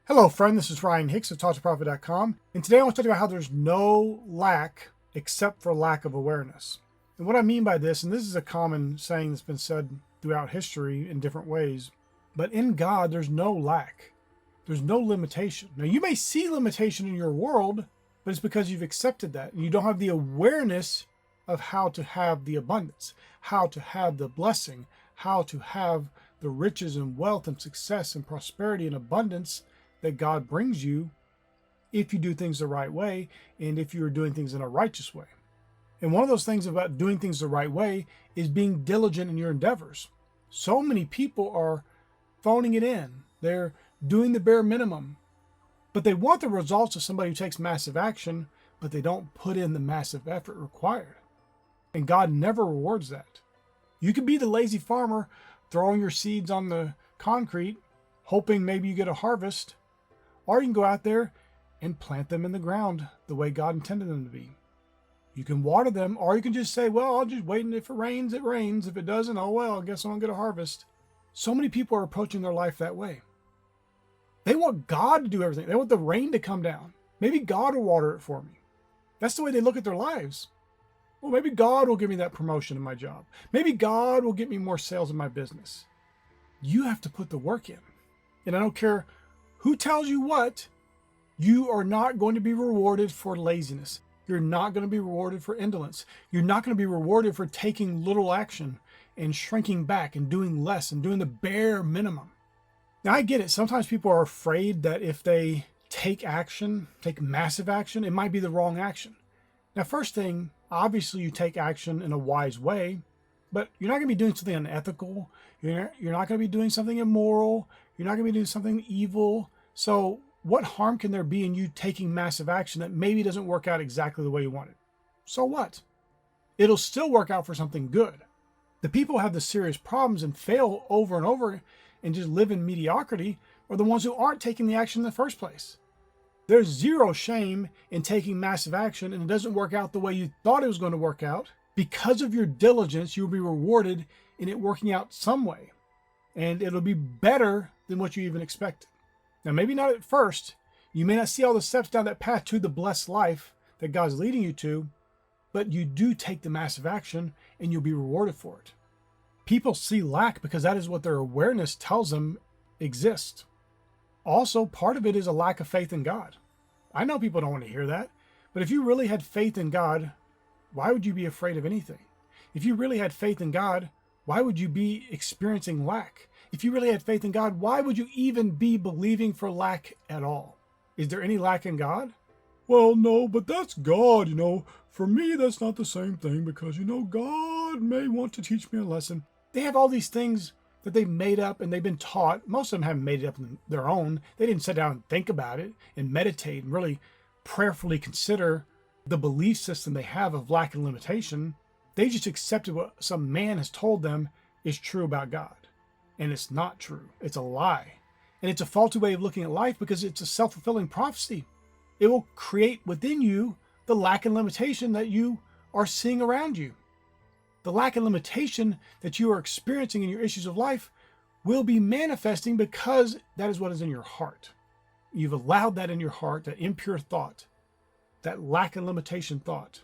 Hello, friend. This is Ryan Hicks of TalkToProfit.com, and today I want to talk about how there's no lack except for lack of awareness. And what I mean by this, and this is a common saying that's been said throughout history in different ways, but in God, there's no lack. There's no limitation. Now, you may see limitation in your world, but it's because you've accepted that, and you don't have the awareness of how to have the abundance, how to have the blessing, how to have the riches and wealth and success and prosperity and abundance that God brings you if you do things the right way and if you're doing things in a righteous way. And one of those things about doing things the right way is being diligent in your endeavors. So many people are phoning it in. They're doing the bare minimum, but they want the results of somebody who takes massive action, but they don't put in the massive effort required. And God never rewards that. You can be the lazy farmer throwing your seeds on the concrete, hoping maybe you get a harvest, or you can go out there and plant them in the ground the way God intended them to be. You can water them, or you can just say, well, I'll just wait, and if it rains, it rains. If it doesn't, oh well, I guess I won't get a harvest. So many people are approaching their life that way. They want God to do everything. They want the rain to come down. Maybe God will water it for me. That's the way they look at their lives. Well, maybe God will give me that promotion in my job. Maybe God will get me more sales in my business. You have to put the work in. And I don't care who tells you what, you are not going to be rewarded for laziness. You're not going to be rewarded for indolence. You're not going to be rewarded for taking little action and shrinking back and doing less and doing the bare minimum. Now, I get it. Sometimes people are afraid that if they take action, take massive action, it might be the wrong action. Now, first thing, obviously you take action in a wise way, but you're not going to be doing something unethical. You're not going to be doing something immoral. You're not going to be doing something evil. So what harm can there be in you taking massive action that maybe doesn't work out exactly the way you want it? So what? It'll still work out for something good. The people who have the serious problems and fail over and over and just live in mediocrity are the ones who aren't taking the action in the first place. There's zero shame in taking massive action and it doesn't work out the way you thought it was going to work out. Because of your diligence, you'll be rewarded in it working out some way. And it'll be better than what you even expected. Now, maybe not at first. You may not see all the steps down that path to the blessed life that God's leading you to, but you do take the massive action and you'll be rewarded for it. People see lack because that is what their awareness tells them exists. Also, part of it is a lack of faith in God. I know people don't want to hear that, but if you really had faith in God, why would you be afraid of anything? If you really had faith in God, why would you be experiencing lack? If you really had faith in God, why would you even be believing for lack at all? Is there any lack in God? Well, no, but that's God, For me, that's not the same thing because, God may want to teach me a lesson. They have all these things that they've made up and they've been taught. Most of them haven't made it up on their own. They didn't sit down and think about it and meditate and really prayerfully consider the belief system they have of lack and limitation. They just accepted what some man has told them is true about God. And it's not true. It's a lie. And it's a faulty way of looking at life because it's a self-fulfilling prophecy. It will create within you the lack and limitation that you are seeing around you. The lack and limitation that you are experiencing in your issues of life will be manifesting because that is what is in your heart. You've allowed that in your heart, that impure thought, that lack and limitation thought,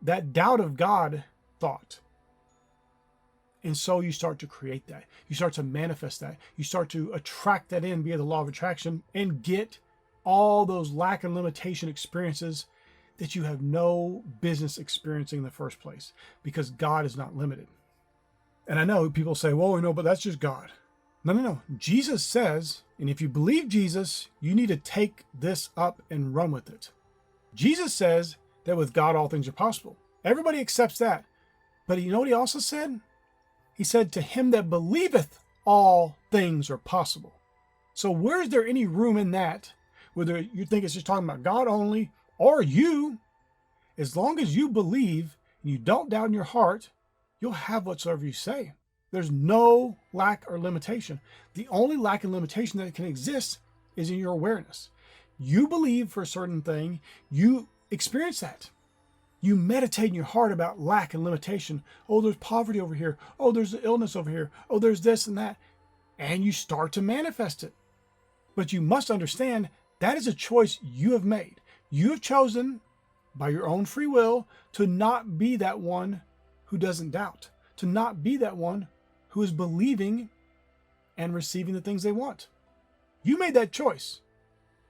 that doubt of God thought. And so you start to create that. You start to manifest that. You start to attract that in via the law of attraction and get all those lack and limitation experiences that you have no business experiencing in the first place because God is not limited. And I know people say, well, but that's just God. No. Jesus says, and if you believe Jesus, you need to take this up and run with it. Jesus says that with God, all things are possible. Everybody accepts that. But you know what he also said? He said, to him that believeth, all things are possible. So where's there any room in that, whether you think it's just talking about God only or you? As long as you believe and you don't doubt in your heart, you'll have whatsoever you say. There's no lack or limitation. The only lack and limitation that can exist is in your awareness. You believe for a certain thing, you experience that. You meditate in your heart about lack and limitation. Oh, there's poverty over here. Oh, there's illness over here. Oh, there's this and that. And you start to manifest it. But you must understand that is a choice you have made. You have chosen by your own free will to not be that one who doesn't doubt, to not be that one who is believing and receiving the things they want. You made that choice.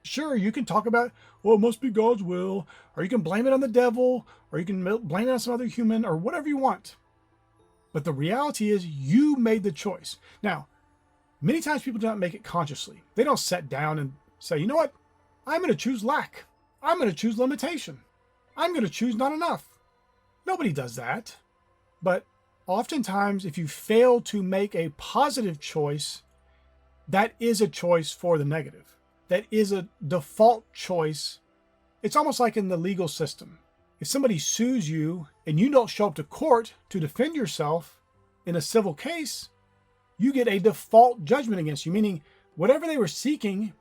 Sure, you can talk about, well, it must be God's will, or you can blame it on the devil, or you can blame it on some other human, or whatever you want. But the reality is you made the choice. Now, many times people do not make it consciously. They don't sit down and say, you know what? I'm going to choose lack. I'm going to choose limitation. I'm going to choose not enough. Nobody does that. But oftentimes, if you fail to make a positive choice, that is a choice for the negative. That is a default choice. It's almost like in the legal system. If somebody sues you and you don't show up to court to defend yourself in a civil case, you get a default judgment against you, meaning whatever they were seeking,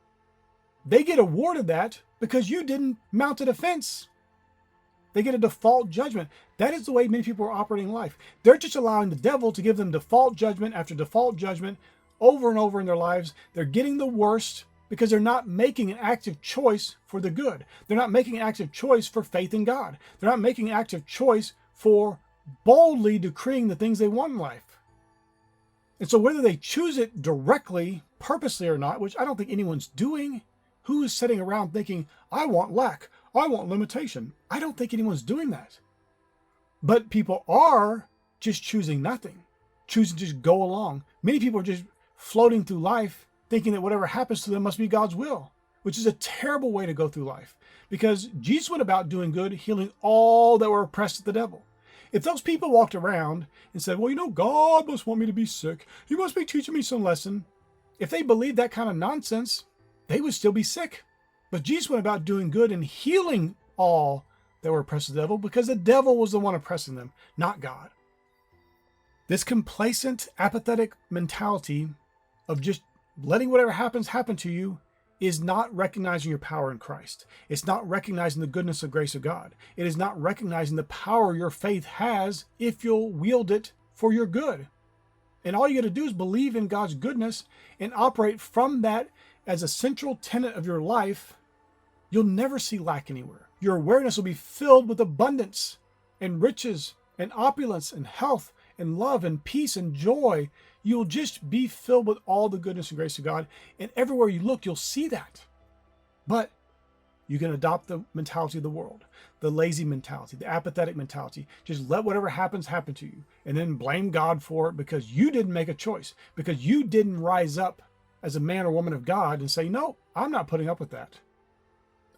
they get awarded that because you didn't mount a defense. They get a default judgment. That is the way many people are operating life. They're just allowing the devil to give them default judgment after default judgment over and over in their lives. They're getting the worst because they're not making an active choice for the good. They're not making an active choice for faith in God. They're not making an active choice for boldly decreeing the things they want in life. And so whether they choose it directly, purposely or not, which I don't think anyone's doing, who is sitting around thinking, I want lack, I want limitation? I don't think anyone's doing that. But people are just choosing nothing, choosing to just go along. Many people are just floating through life thinking that whatever happens to them must be God's will, which is a terrible way to go through life, because Jesus went about doing good, healing all that were oppressed of the devil. If those people walked around and said, well, you know, God must want me to be sick, he must be teaching me some lesson, if they believed that kind of nonsense, they would still be sick. But Jesus went about doing good and healing all that were oppressed of the devil, because the devil was the one oppressing them, not God. This complacent, apathetic mentality of just letting whatever happens happen to you is not recognizing your power in Christ. It's not recognizing the goodness and grace of God. It is not recognizing the power your faith has if you'll wield it for your good. And all you got to do is believe in God's goodness and operate from that as a central tenet of your life. You'll never see lack anywhere. Your awareness will be filled with abundance and riches and opulence and health and love and peace and joy. You'll just be filled with all the goodness and grace of God. And everywhere you look, you'll see that. But you can adopt the mentality of the world, the lazy mentality, the apathetic mentality. Just let whatever happens happen to you, and then blame God for it because you didn't make a choice, because you didn't rise up as a man or woman of God and say, no, I'm not putting up with that.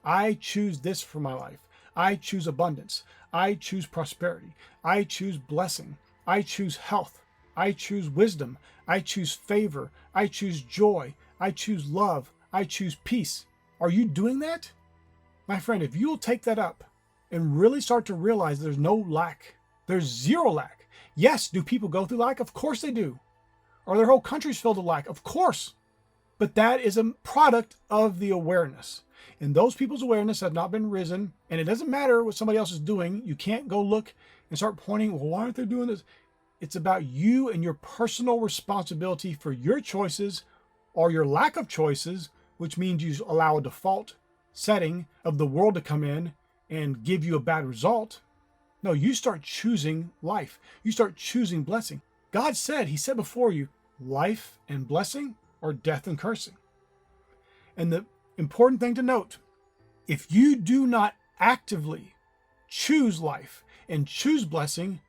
I choose this for my life. I choose abundance. I choose prosperity. I choose blessing. I choose health. I choose wisdom. I choose favor. I choose joy. I choose love. I choose peace. Are you doing that? My friend, if you'll take that up and really start to realize there's no lack, there's zero lack. Yes, do people go through lack? Of course they do. Are their whole countries filled with lack? Of course. But that is a product of the awareness. And those people's awareness have not been risen. And it doesn't matter what somebody else is doing. You can't go look and start pointing, well, why aren't they doing this? It's about you and your personal responsibility for your choices or your lack of choices, which means you allow a default setting of the world to come in and give you a bad result. No, you start choosing life. You start choosing blessing. God said, he said before you, life and blessing or death and cursing. And the important thing to note, if you do not actively choose life and choose blessing,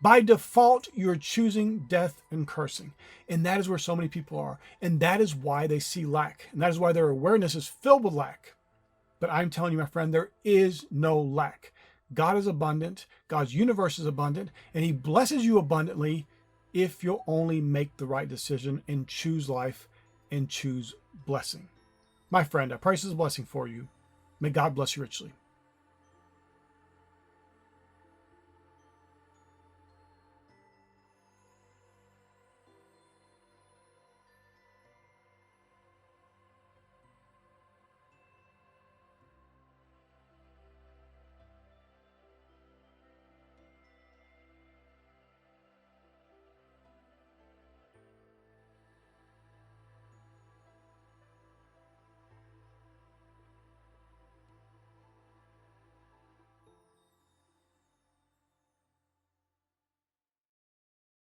by default, you're choosing death and cursing. And that is where so many people are. And that is why they see lack. And that is why their awareness is filled with lack. But I'm telling you, my friend, there is no lack. God is abundant. God's universe is abundant. And he blesses you abundantly if you'll only make the right decision and choose life and choose blessing. My friend, I pray this is a blessing for you. May God bless you richly.